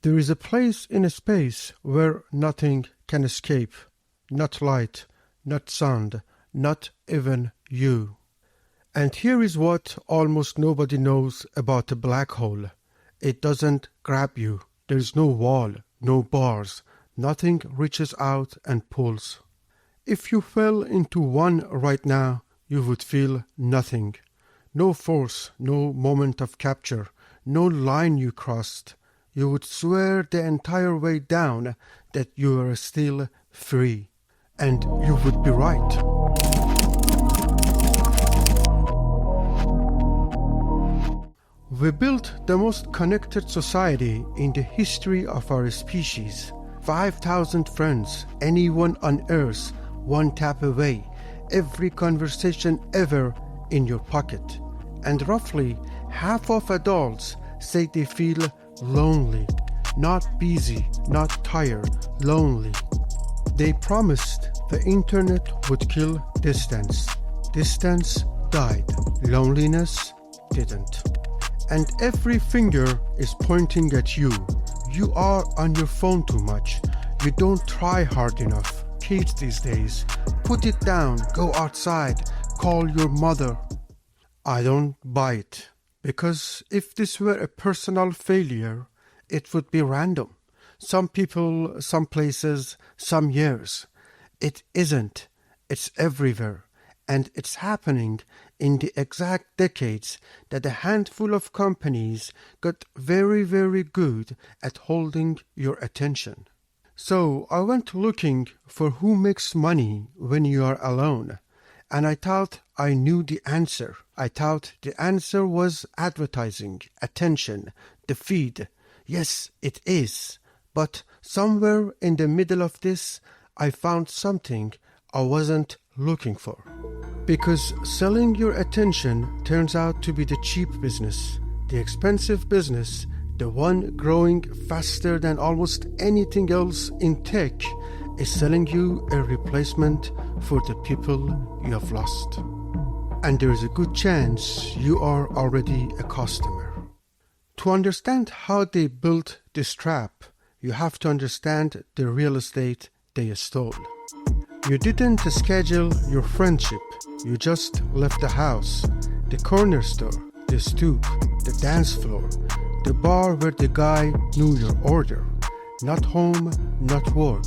There is a place in a space where nothing can escape, not light, not sound, not even you. And here is what almost nobody knows about a black hole. It doesn't grab you. There is no wall, no bars. Nothing reaches out and pulls. If you fell into one right now, you would feel nothing. No force, no moment of capture, no line you crossed. You would swear the entire way down that you are still free. And you would be right. We built the most connected society in the history of our species. 5,000 friends, anyone on earth, one tap away, every conversation ever in your pocket. And roughly half of adults say they feel lonely, not busy, not tired, lonely. They promised the internet would kill distance. Distance died. Loneliness didn't. And every finger is pointing at you. You are on your phone too much. You don't try hard enough. Kids these days, put it down, go outside, call your mother. I don't buy it. Because if this were a personal failure, it would be random. Some people, some places, some years. It isn't. It's everywhere. And it's happening in the exact decades that a handful of companies got very, very good at holding your attention. So I went looking for who makes money when you are alone. And I thought I knew the answer. I thought the answer was advertising, attention, the feed. Yes, it is. But somewhere in the middle of this, I found something I wasn't looking for. Because selling your attention turns out to be the cheap business, the expensive business, the one growing faster than almost anything else in tech, is selling you a replacement for the people you have lost. And there is a good chance you are already a customer. To understand how they built this trap, you have to understand the real estate they stole. You didn't schedule your friendship, you just left the house, the corner store, the stoop, the dance floor, the bar where the guy knew your order. Not home, not work,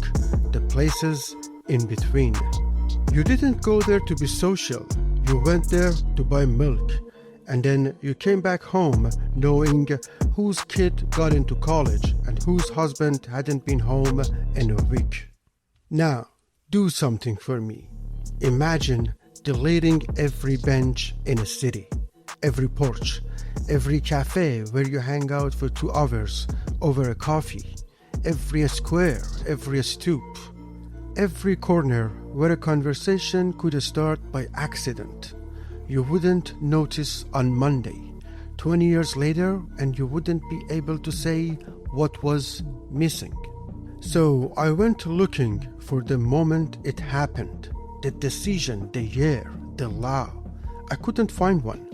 the places in between. You didn't go there to be social, you went there to buy milk. And then you came back home knowing whose kid got into college and whose husband hadn't been home in a week. Now, do something for me. Imagine deleting every bench in a city, every porch, every cafe where you hang out for 2 hours over a coffee, every square, every stoop, every corner where a conversation could start by accident. You wouldn't notice on Monday, 20 years later, and you wouldn't be able to say what was missing. So I went looking for the moment it happened, the decision, the year, the law. I couldn't find one.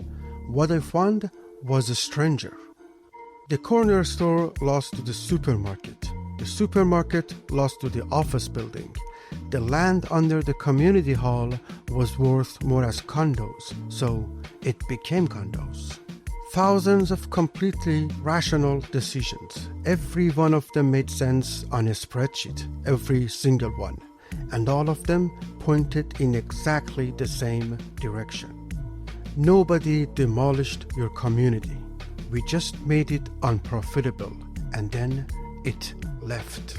What I found was a stranger. The corner store lost to the supermarket. The supermarket lost to the office building. The land under the community hall was worth more as condos, so it became condos. Thousands of completely rational decisions. Every one of them made sense on a spreadsheet, every single one. And all of them pointed in exactly the same direction. Nobody demolished your community. We just made it unprofitable, and then it left.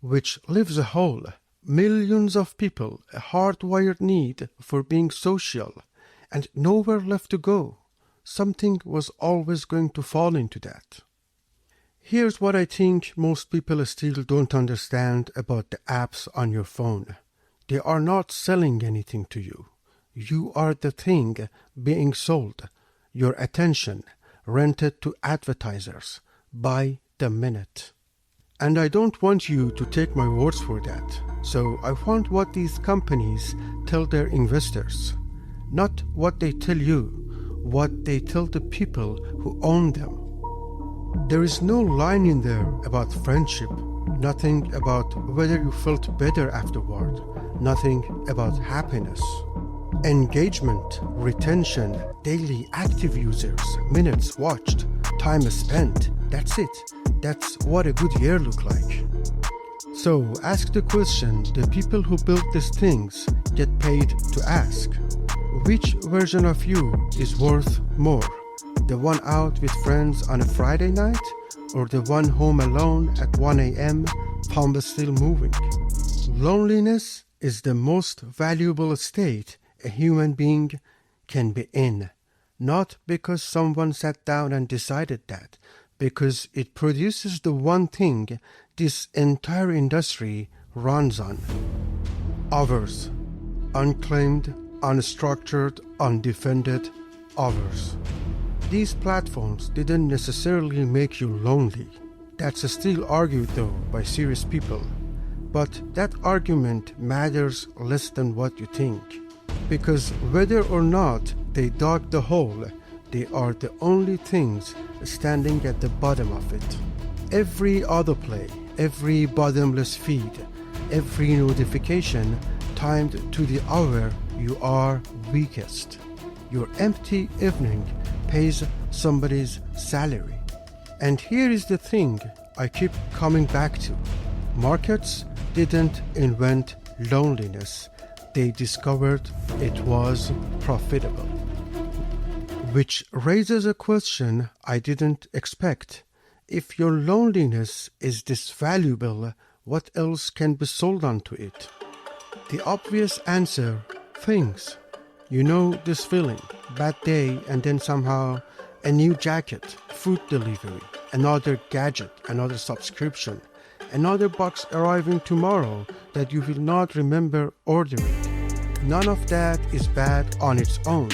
Which leaves a hole. Millions of people, a hardwired need for being social, and nowhere left to go. Something was always going to fall into that. Here's what I think most people still don't understand about the apps on your phone. They are not selling anything to you. You are the thing being sold. Your attention rented to advertisers by the minute. And I don't want you to take my words for that. So I want what these companies tell their investors. Not what they tell you, what they tell the people who own them. There is no line in there about friendship, nothing about whether you felt better afterward, nothing about happiness. Engagement, retention, daily active users, minutes watched, time spent, that's it. That's what a good year look like. So ask the question the people who build these things get paid to ask. Which version of you is worth more? The one out with friends on a Friday night, or the one home alone at 1 a.m., thumb still moving? Loneliness is the most valuable state a human being can be in, not because someone sat down and decided that, because it produces the one thing this entire industry runs on. Hours. Unclaimed, unstructured, undefended hours. These platforms didn't necessarily make you lonely. That's still argued though by serious people. But that argument matters less than what you think. Because whether or not they dug the hole, they are the only things standing at the bottom of it. Every autoplay, every bottomless feed, every notification timed to the hour you are weakest. Your empty evening pays somebody's salary. And here is the thing I keep coming back to. Markets didn't invent loneliness. They discovered it was profitable. Which raises a question I didn't expect. If your loneliness is this valuable, what else can be sold onto it? The obvious answer, things. You know this feeling, bad day and then somehow a new jacket, food delivery, another gadget, another subscription, another box arriving tomorrow that you will not remember ordering. None of that is bad on its own.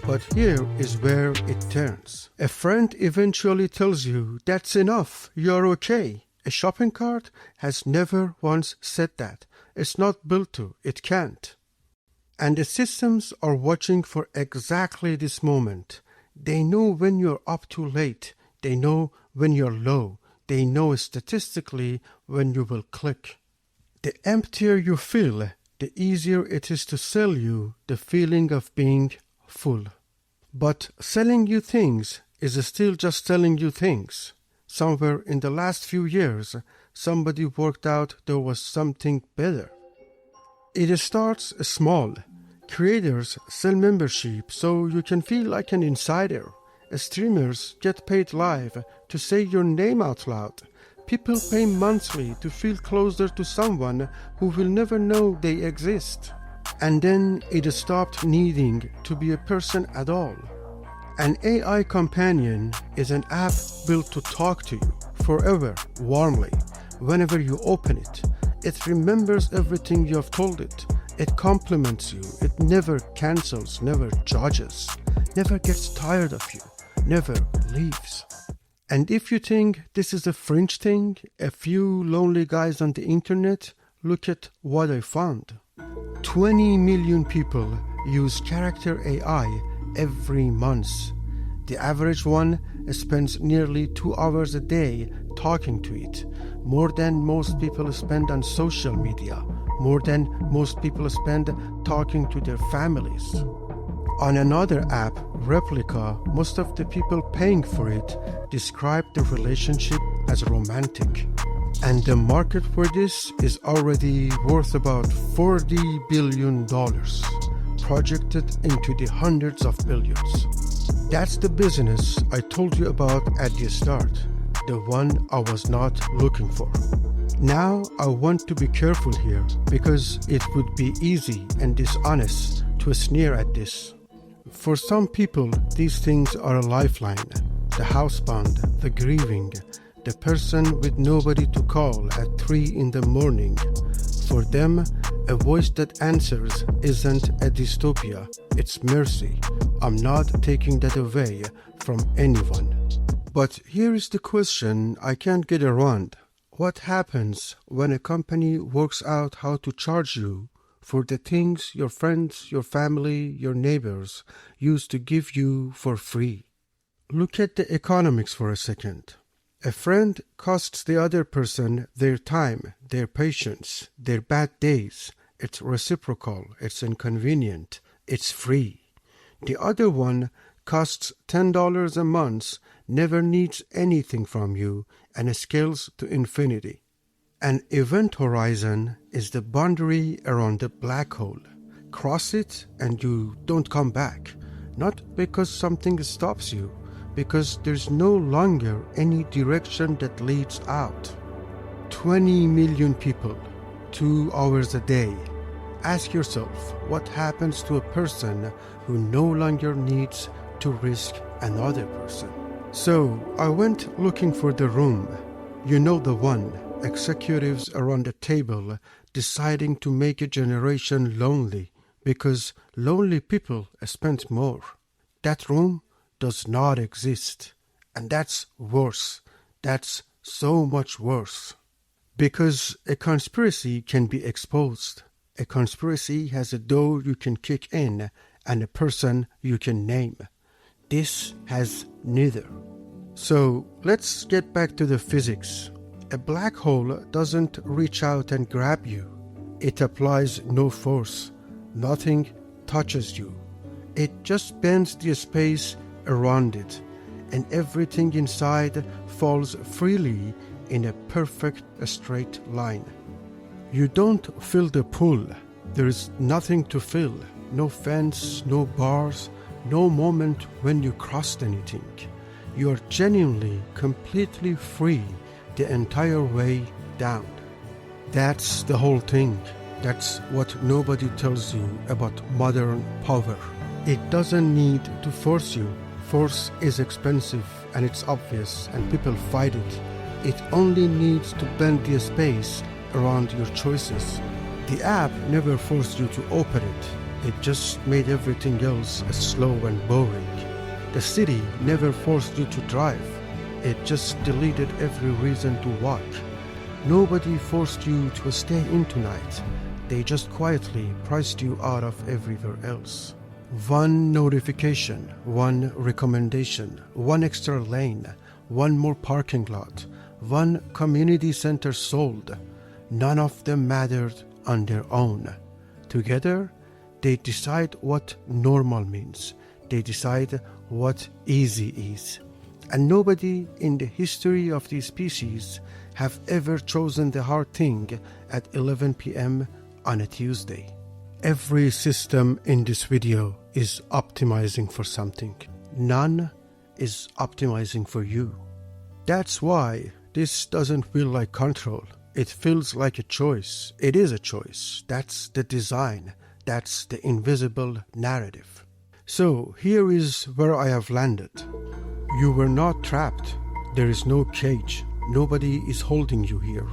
But here is where it turns. A friend eventually tells you, that's enough, you're okay. A shopping cart has never once said that. It's not built to, it can't. And the systems are watching for exactly this moment. They know when you're up too late. They know when you're low. They know statistically when you will click. The emptier you feel, the easier it is to sell you the feeling of being full. But selling you things is still just selling you things. Somewhere in the last few years, somebody worked out there was something better. It starts small. Creators sell membership so you can feel like an insider. Streamers get paid live to say your name out loud. People pay monthly to feel closer to someone who will never know they exist. And then it stopped needing to be a person at all. An AI companion is an app built to talk to you forever, warmly. Whenever you open it, it remembers everything you have told it. It compliments you. It never cancels, never judges, never gets tired of you, never leaves. And if you think this is a fringe thing, a few lonely guys on the internet, look at what I found. 20 million people use character AI every month. The average one spends nearly 2 hours a day talking to it, more than most people spend on social media, more than most people spend talking to their families. On another app, Replica, most of the people paying for it describe the relationship as romantic. And the market for this is already worth about $40 billion, projected into the hundreds of billions. That's the business I told you about at the start, the one I was not looking for. Now I want to be careful here because it would be easy and dishonest to sneer at this. For some people, these things are a lifeline. The housebound, the grieving, the person with nobody to call at 3 in the morning. For them, a voice that answers isn't a dystopia, it's mercy. I'm not taking that away from anyone. But here is the question I can't get around. What happens when a company works out how to charge you for the things your friends, your family, your neighbors used to give you for free? Look at the economics for a second. A friend costs the other person their time, their patience, their bad days. It's reciprocal, it's inconvenient, it's free. The other one costs $10 a month, never needs anything from you, and scales to infinity. An event horizon is the boundary around the black hole. Cross it and you don't come back. Not because something stops you, because there's no longer any direction that leads out. 20 million people, 2 hours a day. Ask yourself what happens to a person who no longer needs to risk another person. So I went looking for the room. You know the one, executives around the table deciding to make a generation lonely because lonely people spend more. That room does not exist. And that's worse. That's so much worse. Because a conspiracy can be exposed. A conspiracy has a door you can kick in and a person you can name. This has neither. So let's get back to the physics. A black hole doesn't reach out and grab you. It applies no force. Nothing touches you. It just bends the space around it, and everything inside falls freely in a perfect straight line. You don't feel the pull. There is nothing to feel. No fence, no bars, no moment when you crossed anything. You are genuinely, completely free the entire way down. That's the whole thing. That's what nobody tells you about modern power. It doesn't need to force you. Force is expensive and it's obvious and people fight it. It only needs to bend the space around your choices. The app never forced you to open it. It just made everything else slow and boring. The city never forced you to drive. It just deleted every reason to walk. Nobody forced you to stay in tonight. They just quietly priced you out of everywhere else. One notification, one recommendation, one extra lane, one more parking lot, one community center sold. None of them mattered on their own. Together, they decide what normal means. They decide what easy is. And nobody in the history of the species have ever chosen the hard thing at 11 p.m. on a Tuesday. Every system in this video is optimizing for something. None is optimizing for you. That's why this doesn't feel like control. It feels like a choice. It is a choice. That's the design. That's the invisible narrative. So here is where I have landed. You were not trapped. There is no cage. Nobody is holding you here.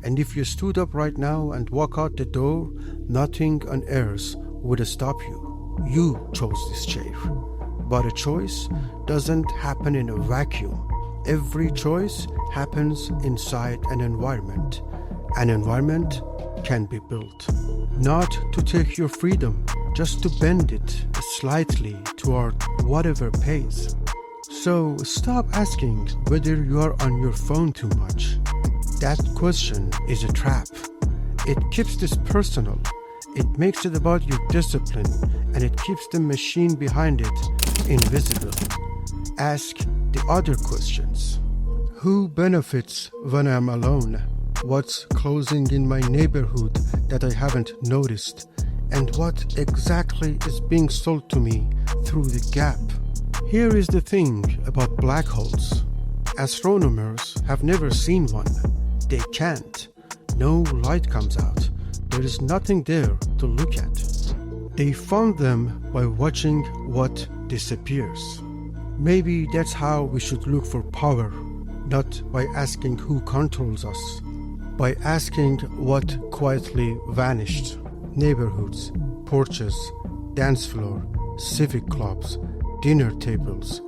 And if you stood up right now and walk out the door, nothing on earth would stop you. You chose this chair. But a choice doesn't happen in a vacuum. Every choice happens inside an environment. An environment can be built. Not to take your freedom, just to bend it slightly toward whatever pays. So stop asking whether you are on your phone too much. That question is a trap. It keeps this personal. It makes it about your discipline, and it keeps the machine behind it invisible. Ask the other questions. Who benefits when I'm alone? What's closing in my neighborhood that I haven't noticed? And what exactly is being sold to me through the gap? Here is the thing about black holes. Astronomers have never seen one. They can't. No light comes out. There is nothing there to look at. They found them by watching what disappears. Maybe that's how we should look for power, not by asking who controls us, by asking what quietly vanished. Neighborhoods, porches, dance floor, civic clubs, dinner tables,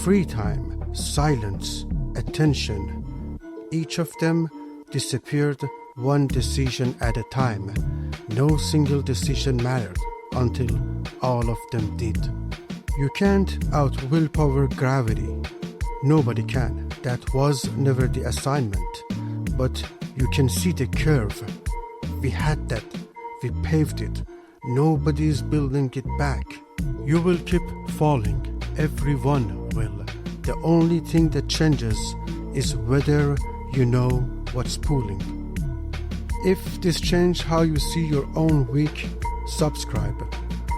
free time, silence, attention. Each of them disappeared one decision at a time. No single decision mattered until all of them did. You can't out-willpower gravity. Nobody can. That was never the assignment, but you can see the curve. We had that. We paved it. Nobody's building it back. You will keep falling. Everyone will. The only thing that changes is whether you know what's pulling. If this changed how you see your own week, subscribe.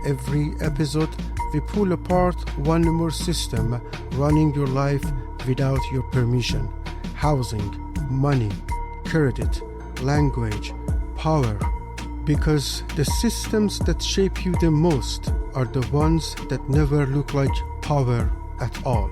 Every episode, we pull apart one more system running your life without your permission. Housing, money, credit, language, power. Because the systems that shape you the most are the ones that never look like power at all.